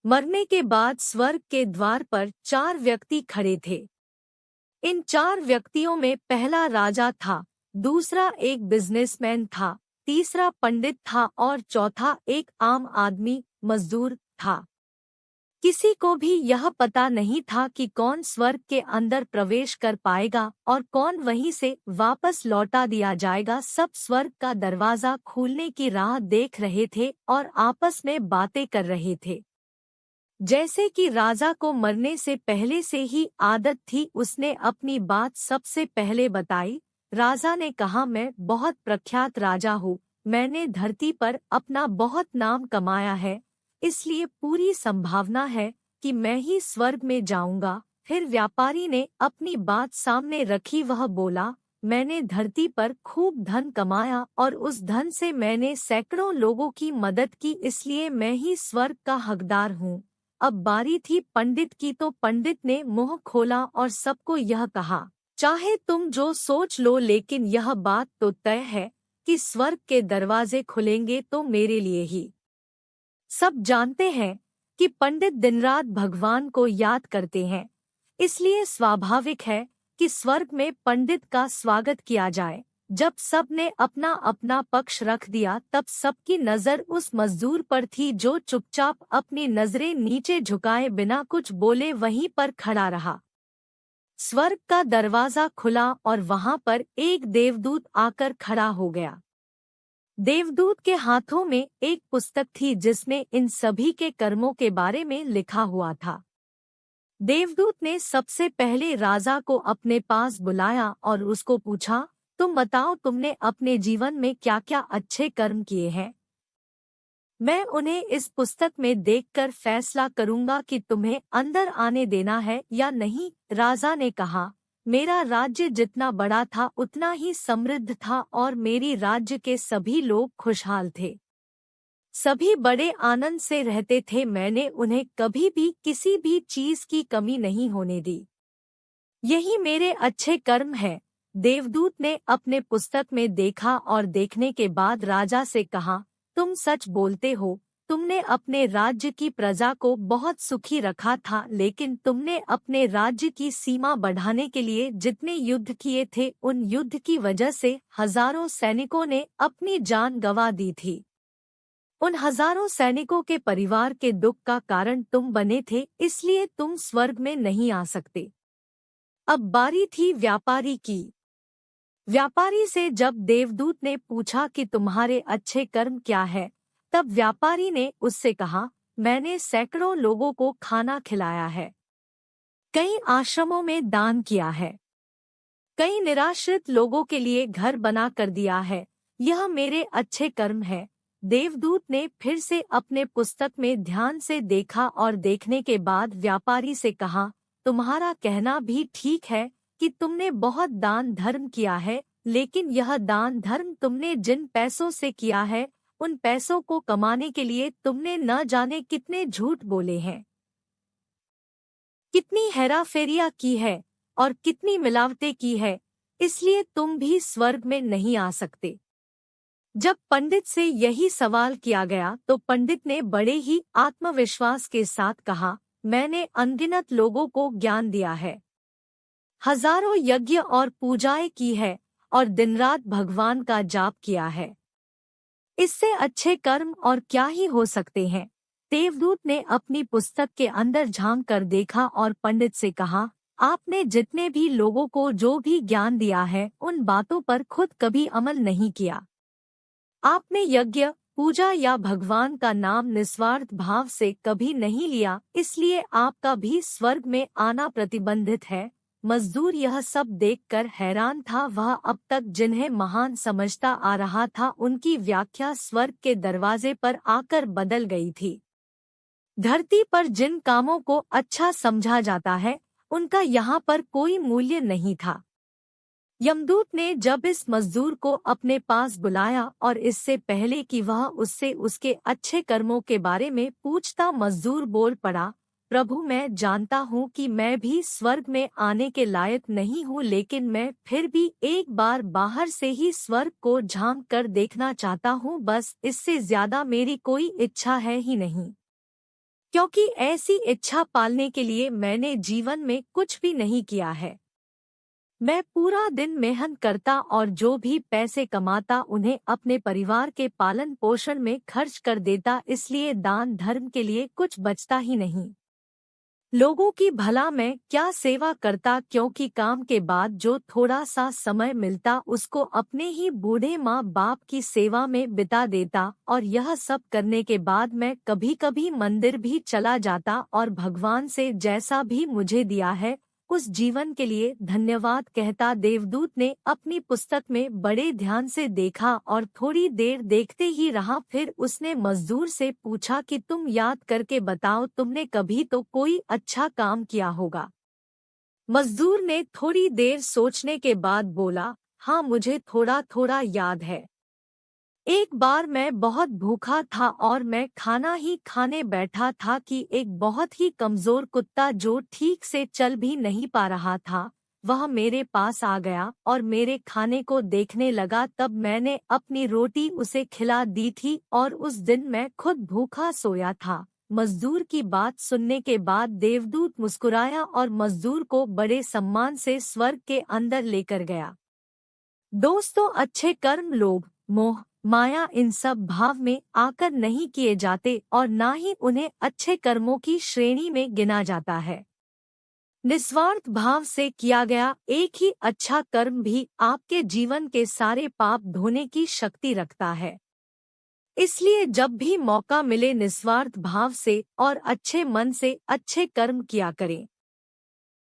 मरने के बाद स्वर्ग के द्वार पर 4 व्यक्ति खड़े थे। इन 4 व्यक्तियों में पहला राजा था, दूसरा एक बिजनेसमैन था, तीसरा पंडित था और चौथा एक आम आदमी मजदूर था। किसी को भी यह पता नहीं था कि कौन स्वर्ग के अंदर प्रवेश कर पाएगा और कौन वहीं से वापस लौटा दिया जाएगा। सब स्वर्ग का दरवाजा खुलने की राह देख रहे थे और आपस में बातें कर रहे थे। जैसे कि राजा को मरने से पहले से ही आदत थी, उसने अपनी बात सबसे पहले बताई। राजा ने कहा, मैं बहुत प्रख्यात राजा हूँ, मैंने धरती पर अपना बहुत नाम कमाया है, इसलिए पूरी संभावना है कि मैं ही स्वर्ग में जाऊंगा। फिर व्यापारी ने अपनी बात सामने रखी, वह बोला, मैंने धरती पर खूब धन कमाया और उस धन से मैंने सैकड़ों लोगों की मदद की, इसलिए मैं ही स्वर्ग का हकदार हूँ। अब बारी थी पंडित की, तो पंडित ने मुंह खोला और सबको यह कहा, चाहे तुम जो सोच लो, लेकिन यह बात तो तय है कि स्वर्ग के दरवाजे खुलेंगे तो मेरे लिए ही। सब जानते हैं कि पंडित दिन रात भगवान को याद करते हैं, इसलिए स्वाभाविक है कि स्वर्ग में पंडित का स्वागत किया जाए। जब सब ने अपना अपना पक्ष रख दिया, तब सबकी नजर उस मजदूर पर थी जो चुपचाप अपनी नजरें नीचे झुकाए बिना कुछ बोले वहीं पर खड़ा रहा। स्वर्ग का दरवाजा खुला और वहां पर एक देवदूत आकर खड़ा हो गया। देवदूत के हाथों में एक पुस्तक थी जिसमें इन सभी के कर्मों के बारे में लिखा हुआ था। देवदूत ने सबसे पहले राजा को अपने पास बुलाया और उसको पूछा, तुम बताओ, तुमने अपने जीवन में क्या क्या अच्छे कर्म किए हैं? मैं उन्हें इस पुस्तक में देखकर फैसला करूंगा कि तुम्हें अंदर आने देना है या नहीं। राजा ने कहा, मेरा राज्य जितना बड़ा था उतना ही समृद्ध था और मेरी राज्य के सभी लोग खुशहाल थे। सभी बड़े आनंद से रहते थे, मैंने उन्हें कभी भी किसी भी चीज की कमी नहीं होने दी। यही मेरे अच्छे कर्म है। देवदूत ने अपने पुस्तक में देखा और देखने के बाद राजा से कहा, तुम सच बोलते हो, तुमने अपने राज्य की प्रजा को बहुत सुखी रखा था, लेकिन तुमने अपने राज्य की सीमा बढ़ाने के लिए जितने युद्ध किए थे, उन युद्ध की वजह से हजारों सैनिकों ने अपनी जान गंवा दी थी। उन हजारों सैनिकों के परिवार के दुख का कारण तुम बने थे, इसलिए तुम स्वर्ग में नहीं आ सकते। अब बारी थी व्यापारी की। व्यापारी से जब देवदूत ने पूछा कि तुम्हारे अच्छे कर्म क्या है, तब व्यापारी ने उससे कहा, मैंने सैकड़ों लोगों को खाना खिलाया है, कई आश्रमों में दान किया है, कई निराश्रित लोगों के लिए घर बना कर दिया है, यह मेरे अच्छे कर्म है। देवदूत ने फिर से अपने पुस्तक में ध्यान से देखा और देखने के बाद व्यापारी से कहा, तुम्हारा कहना भी ठीक है कि तुमने बहुत दान धर्म किया है, लेकिन यह दान धर्म तुमने जिन पैसों से किया है, उन पैसों को कमाने के लिए तुमने न जाने कितने झूठ बोले हैं, कितनी हेराफेरियां की है और कितनी मिलावटें की है, इसलिए तुम भी स्वर्ग में नहीं आ सकते। जब पंडित से यही सवाल किया गया तो पंडित ने बड़े ही आत्मविश्वास के साथ कहा, मैंने अनगिनत लोगों को ज्ञान दिया है, हजारों यज्ञ और पूजाएं की है और दिन रात भगवान का जाप किया है। इससे अच्छे कर्म और क्या ही हो सकते हैं। देवदूत ने अपनी पुस्तक के अंदर झांक कर देखा और पंडित से कहा, आपने जितने भी लोगों को जो भी ज्ञान दिया है, उन बातों पर खुद कभी अमल नहीं किया। आपने यज्ञ, पूजा या भगवान का नाम निस्वार्थ भाव से कभी नहीं लिया, इसलिए आपका भी स्वर्ग में आना प्रतिबंधित है। मजदूर यह सब देखकर हैरान था। वह अब तक जिन्हें महान समझता आ रहा था, उनकी व्याख्या स्वर्ग के दरवाजे पर आकर बदल गई थी। धरती पर जिन कामों को अच्छा समझा जाता है, उनका यहाँ पर कोई मूल्य नहीं था। यमदूत ने जब इस मजदूर को अपने पास बुलाया और इससे पहले कि वह उससे उसके अच्छे कर्मों के बारे में पूछता, मजदूर बोल पड़ा, प्रभु, मैं जानता हूँ कि मैं भी स्वर्ग में आने के लायक नहीं हूँ, लेकिन मैं फिर भी एक बार बाहर से ही स्वर्ग को झांक कर देखना चाहता हूँ, बस इससे ज्यादा मेरी कोई इच्छा है ही नहीं। क्योंकि ऐसी इच्छा पालने के लिए मैंने जीवन में कुछ भी नहीं किया है। मैं पूरा दिन मेहनत करता और जो भी पैसे कमाता उन्हें अपने परिवार के पालन पोषण में खर्च कर देता, इसलिए दान धर्म के लिए कुछ बचता ही नहीं। लोगों की भला मैं क्या सेवा करता, क्योंकि काम के बाद जो थोड़ा सा समय मिलता उसको अपने ही बूढ़े माँ बाप की सेवा में बिता देता। और यह सब करने के बाद मैं कभी कभी मंदिर भी चला जाता और भगवान से जैसा भी मुझे दिया है उस जीवन के लिए धन्यवाद कहता। देवदूत ने अपनी पुस्तक में बड़े ध्यान से देखा और थोड़ी देर देखते ही रहा। फिर उसने मजदूर से पूछा कि तुम याद करके बताओ, तुमने कभी तो कोई अच्छा काम किया होगा। मजदूर ने थोड़ी देर सोचने के बाद बोला, हाँ मुझे थोड़ा थोड़ा याद है। एक बार मैं बहुत भूखा था और मैं खाना ही खाने बैठा था कि एक बहुत ही कमजोर कुत्ता जो ठीक से चल भी नहीं पा रहा था, वह मेरे पास आ गया और मेरे खाने को देखने लगा। तब मैंने अपनी रोटी उसे खिला दी थी और उस दिन मैं खुद भूखा सोया था। मजदूर की बात सुनने के बाद देवदूत मुस्कुराया और मजदूर को बड़े सम्मान से स्वर्ग के अंदर लेकर गया। दोस्तों, अच्छे कर्म लोभ मोह माया इन सब भाव में आकर नहीं किए जाते और ना ही उन्हें अच्छे कर्मों की श्रेणी में गिना जाता है। निस्वार्थ भाव से किया गया एक ही अच्छा कर्म भी आपके जीवन के सारे पाप धोने की शक्ति रखता है। इसलिए जब भी मौका मिले निस्वार्थ भाव से और अच्छे मन से अच्छे कर्म किया करें।